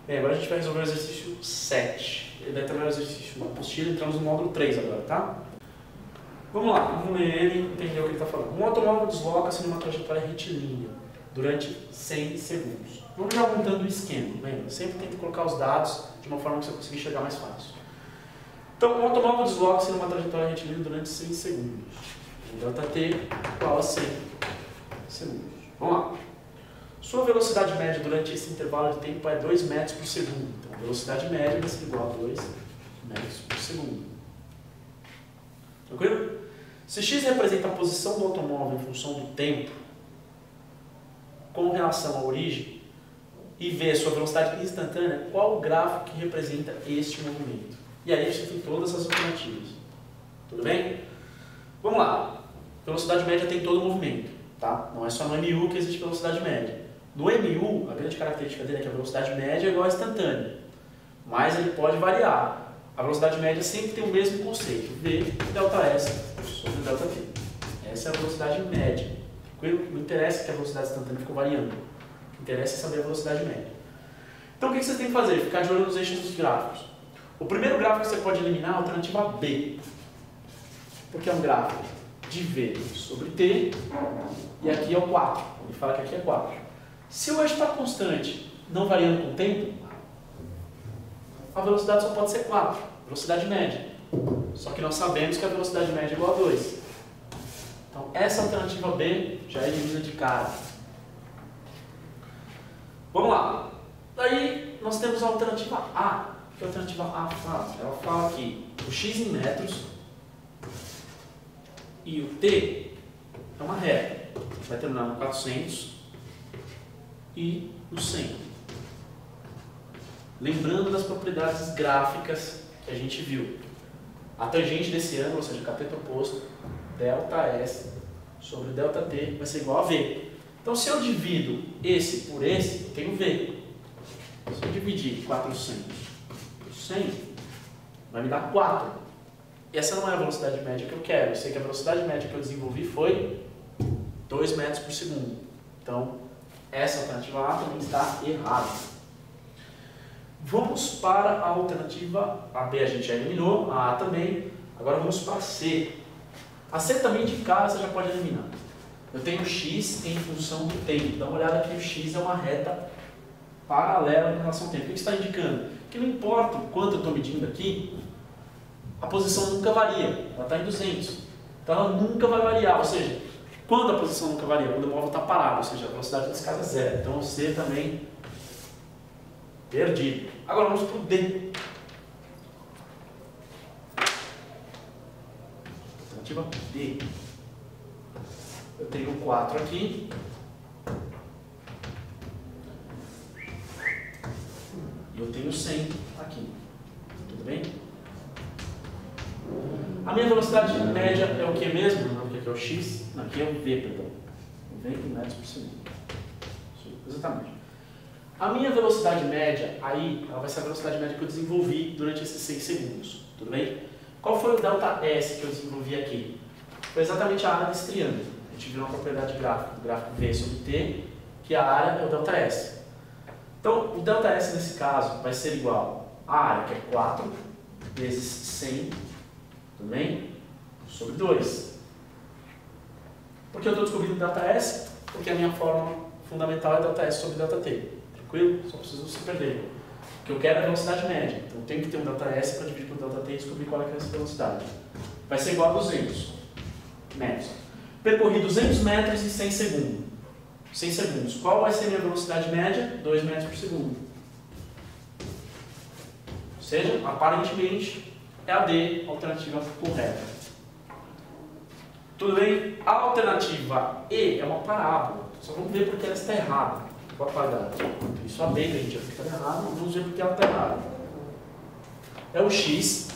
Bem, agora a gente vai resolver o exercício 7. Ele deve também o exercício na apostila, entramos no módulo 3 agora, tá? Vamos lá, vamos ler ele e entender o que ele está falando. Um automóvel desloca-se numa trajetória retilínea durante 100 segundos. Vamos já montando o esquema, lembra? Sempre tenta colocar os dados de uma forma que você consiga enxergar mais fácil. Então, um automóvel desloca-se numa trajetória retilínea durante 100 segundos. O ΔT igual a 100 segundos. Vamos lá. Sua velocidade média durante esse intervalo de tempo é 2 metros por segundo. Então, a velocidade média vai ser igual a 2 metros por segundo. Tranquilo? Se x representa a posição do automóvel em função do tempo, com relação à origem, e v a sua velocidade instantânea, qual o gráfico que representa este movimento? E aí você tem todas as alternativas. Tudo bem? Vamos lá. Velocidade média tem todo o movimento, tá? Não é só no MU que existe velocidade média. No MU, a grande característica dele é que a velocidade média é igual a instantânea. Mas ele pode variar. A velocidade média sempre tem o mesmo conceito. V ΔS sobre ΔT. Essa é a velocidade média. Tranquilo? Não interessa que a velocidade instantânea ficou variando. O que interessa é saber a velocidade média. Então o que você tem que fazer? Ficar de olho nos eixos dos gráficos. O primeiro gráfico que você pode eliminar é a alternativa B. Porque é um gráfico de V sobre T. E aqui é o 4. Ele fala que aqui é 4. Se o eixo está constante, não variando com o tempo, a velocidade só pode ser 4, velocidade média. Só que nós sabemos que a velocidade média é igual a 2. Então, essa alternativa B já elimina de cara. Vamos lá. Daí, nós temos a alternativa A. O que a alternativa A fala? Ela fala que o x em metros e o t é uma reta. Vai terminar no 400 e no 100. Lembrando das propriedades gráficas que a gente viu. A tangente desse ângulo, ou seja, o cateto oposto, ΔS sobre ΔT vai ser igual a V. Então, se eu divido esse por esse, eu tenho V. Se eu dividir 400 por 100, vai me dar 4. E essa não é a velocidade média que eu quero. Eu sei que a velocidade média que eu desenvolvi foi 2 metros por segundo. Então, essa alternativa A também está errada. Vamos para a alternativa A. B a gente já eliminou, a A também. Agora vamos para a C. A C também de cara você já pode eliminar. Eu tenho x em função do tempo. Dá uma olhada aqui, o x é uma reta paralela em relação ao tempo. O que está indicando? Que não importa o quanto eu estou medindo aqui, a posição nunca varia. Ela está em 200. Então ela nunca vai variar. Ou seja, quando a posição nunca varia? Quando o móvel está parado. Ou seja, a velocidade nesse caso é zero. Então o C também perdido. Agora vamos para o D. Alternativa D. Eu tenho 4 aqui. E eu tenho 100 aqui. Tudo bem? A minha velocidade média é o que mesmo? Não, aqui é o x. Não, aqui é o v, perdão. O v em metros por segundo. Exatamente. A minha velocidade média, aí, ela vai ser a velocidade média que eu desenvolvi durante esses 6 segundos. Tudo bem? Qual foi o ΔS que eu desenvolvi aqui? Foi exatamente a área desse triângulo. A gente viu uma propriedade gráfica, o gráfico V sobre T, que a área é o ΔS. Então, o ΔS nesse caso vai ser igual à área, que é 4 vezes 100, tudo bem? Sobre 2. Por que eu estou descobrindo o ΔS? Porque a minha fórmula fundamental é ΔS sobre ΔT. Tranquilo? Só preciso se perder. O que eu quero é a velocidade média. Então, eu tenho que ter um ΔS para dividir por ΔT e descobrir qual é essa velocidade. Vai ser igual a 200 metros. Percorri 200 metros em 100 segundos. 100 segundos. Qual vai ser a minha velocidade média? 2 metros por segundo. Ou seja, aparentemente, é a D, a alternativa correta. Tudo bem? A alternativa E é uma parábola. Só vamos ver porque ela está errada. Vou apagar. Isso a B que a gente já fica errado. Vamos ver porque ela está errada. É o X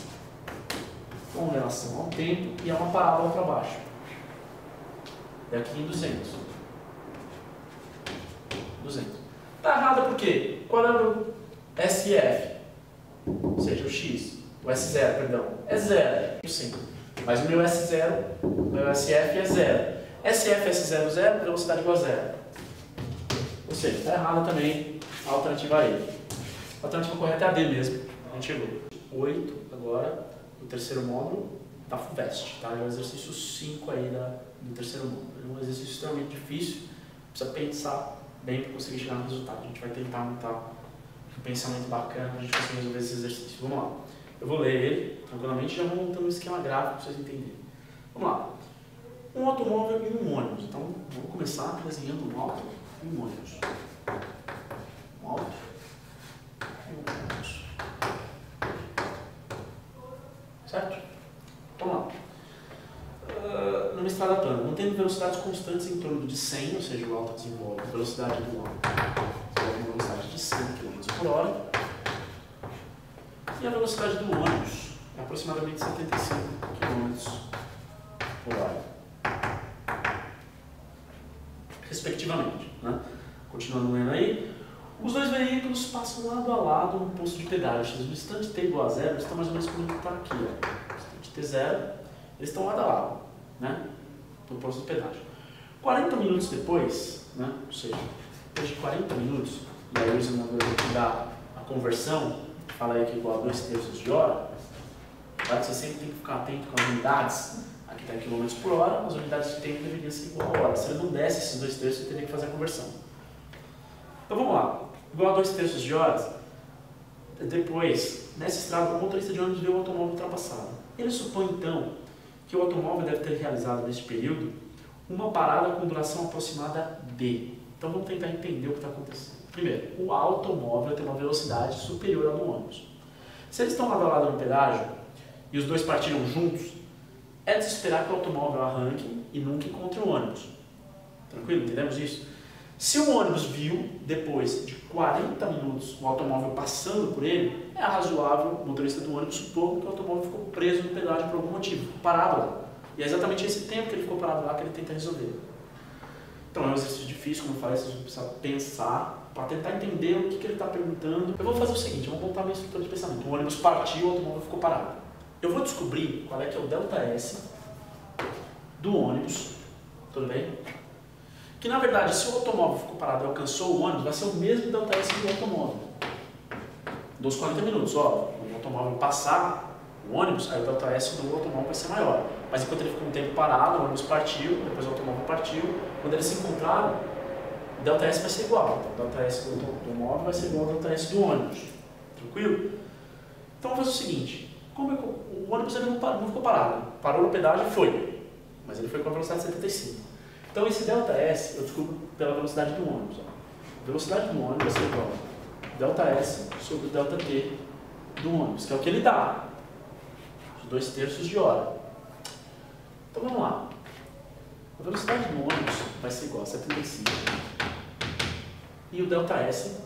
com relação ao tempo e é uma parábola para baixo. É aqui em 200. 200. Está errada por quê? Qual é o SF? Ou seja, o X. O S0, perdão. É 0%. Mas o meu S0, o meu SF é 0. SF, S0, 0, velocidade igual a 0. Ou seja, está errada também a alternativa E. A alternativa correta é a D mesmo. A gente chegou. 8 agora, o terceiro módulo da FUVEST, tá? É o exercício 5 aí do terceiro módulo. É um exercício extremamente difícil, precisa pensar bem para conseguir chegar no resultado. A gente vai tentar montar um pensamento bacana para a gente conseguir resolver esse exercício. Vamos lá. Eu vou ler ele tranquilamente e já vou montando um esquema gráfico para vocês entenderem. Vamos lá. Um automóvel e um ônibus. Então, vamos começar desenhando um auto e um ônibus. Um auto e um ônibus. Certo? Vamos lá. Numa estrada plana, mantendo velocidades constantes em torno de 100, ou seja, o auto desenvolve a velocidade do auto. Desenvolve uma velocidade de 100 km por hora. E a velocidade do ônibus é aproximadamente 75 km por hora. Respectivamente. Né? Continuando lendo aí, os dois veículos passam lado a lado no posto de pedágio. No instante t igual a zero, eles estão mais ou menos como está aqui. Ó. No instante t0, eles estão lado a lado, né? No posto de pedágio. 40 minutos depois, né? Ou seja, depois de 40 minutos, e aí usando a dá a conversão, fala aí que é igual a 2/3 de hora, claro que você sempre tem que ficar atento com as unidades. Aqui está em km por hora, as unidades de tempo deveriam ser igual a hora. Se ele não desse esses 2/3, você teria que fazer a conversão. Então vamos lá. Igual a 2/3 de horas, depois, nessa estrada, o motorista de ônibus vê o automóvel ultrapassado. Ele supõe então que o automóvel deve ter realizado neste período uma parada com duração aproximada d. Então vamos tentar entender o que está acontecendo. Primeiro, o automóvel tem uma velocidade superior à do ônibus. Se eles estão lado a lado no pedágio e os dois partiram juntos, é de se esperar que o automóvel arranque e nunca encontre o ônibus. Tranquilo? Entendemos isso? Se o ônibus viu, depois de 40 minutos, o automóvel passando por ele, é razoável o motorista do ônibus supor que o automóvel ficou preso no pedágio por algum motivo, parado lá. E é exatamente esse tempo que ele ficou parado lá que ele tenta resolver. Então é um exercício difícil, como eu falei, vocês vão precisar pensar para tentar entender o que ele está perguntando. Eu vou fazer o seguinte, eu vou montar minha estrutura de pensamento. O ônibus partiu, o automóvel ficou parado. Eu vou descobrir qual é que é o ΔS do ônibus, tudo bem? Que na verdade, se o automóvel ficou parado e alcançou o ônibus, vai ser o mesmo ΔS do automóvel. Dos 40 minutos, ó, quando o automóvel passar o ônibus, aí o ΔS do automóvel vai ser maior. Mas enquanto ele ficou um tempo parado, o ônibus partiu, depois o automóvel partiu, quando eles se encontraram, o ΔS vai ser igual. Então o ΔS do automóvel vai ser igual ao ΔS do ônibus. Tranquilo? Então vamos fazer o seguinte, como o ônibus ele não ficou parado, parou no pedágio e foi, mas ele foi com a velocidade de 75. Então esse ΔS eu descubro pela velocidade do ônibus. A velocidade do ônibus vai ser igual a ΔS sobre o ΔT do ônibus, que é o que ele dá, os 2/3 de hora. Então vamos lá. A velocidade do ônibus vai ser igual a 75. E o ΔS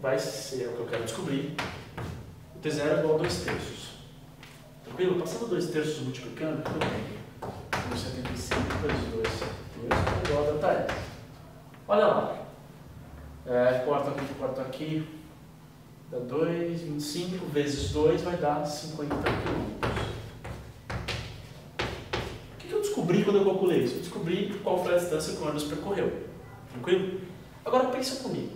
vai ser o que eu quero descobrir. O T0 é igual a 2/3. Tranquilo? Passando 2/3 multiplicando, eu tenho 75 vezes 2/3 é igual a ΔS. Olha lá. Corta aqui. Dá 2, 25 vezes 2 vai dar 50 km. O que eu descobri quando eu calculei isso? Eu descobri qual foi a distância que o ônibus percorreu. Tranquilo? Agora pensa comigo.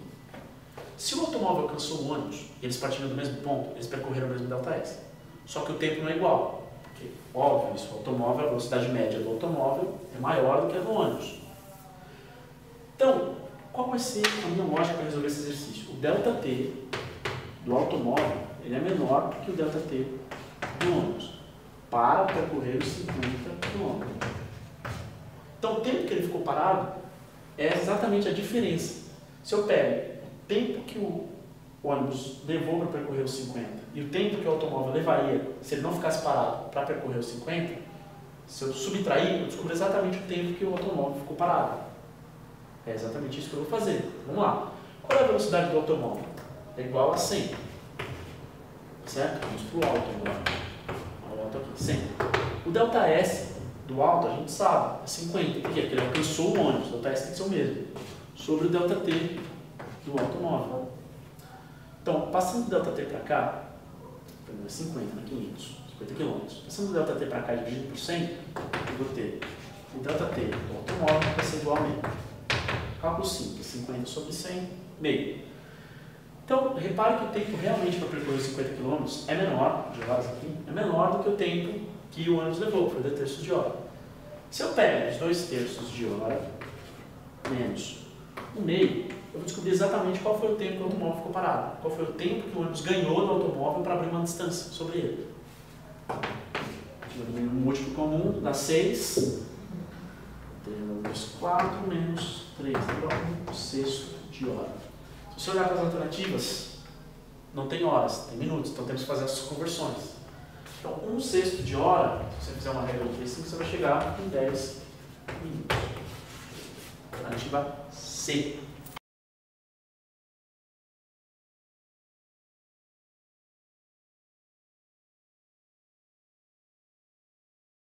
Se o automóvel alcançou o ônibus e eles partiram do mesmo ponto, eles percorreram o mesmo ΔS. Só que o tempo não é igual. Porque, óbvio, isso, o automóvel, a velocidade média do automóvel é maior do que a do ônibus. Então, qual vai ser a minha lógica para resolver esse exercício? O ΔT do automóvel ele é menor que o ΔT do ônibus para percorrer os 50 km. Então, o tempo que ele ficou parado é exatamente a diferença. Se eu pego o tempo que o ônibus levou para percorrer os 50 e o tempo que o automóvel levaria se ele não ficasse parado para percorrer os 50, se eu subtrair, eu descubro exatamente o tempo que o automóvel ficou parado. É exatamente isso que eu vou fazer. Vamos lá. Qual é a velocidade do automóvel? É igual a 100. Certo? Vamos para o alto agora. Olha o alto aqui. 100. O ΔS do alto, a gente sabe, é 50. Por quê? Porque ele alcançou o ônibus. O ΔS tem que ser o mesmo. Sobre o ΔT do automóvel. Então, passando do ΔT para cá, é 50, 50 km. Passando do ΔT para cá e dividido por 100, eu vou ter o ΔT do automóvel vai ser igual a meio. Cálculo simples, 50 sobre 100, meio. Então, repare que o tempo realmente para percorrer 50 km é menor, de horas aqui, é menor do que o tempo que o ônibus levou, que foi 2 terços de hora. Se eu pego os 2 terços de hora menos o meio, eu vou descobrir exatamente qual foi o tempo que o automóvel ficou parado, qual foi o tempo que o ônibus ganhou do automóvel para abrir uma distância sobre ele. Um múltiplo comum dá 6, temos 4 menos 3, igual a 1 sexto de hora. Se você olhar para as alternativas, não tem horas, tem minutos, então temos que fazer as conversões. Então, 1 sexto de hora, se você fizer uma regra de 5, você vai chegar em 10 minutos. Alternativa C.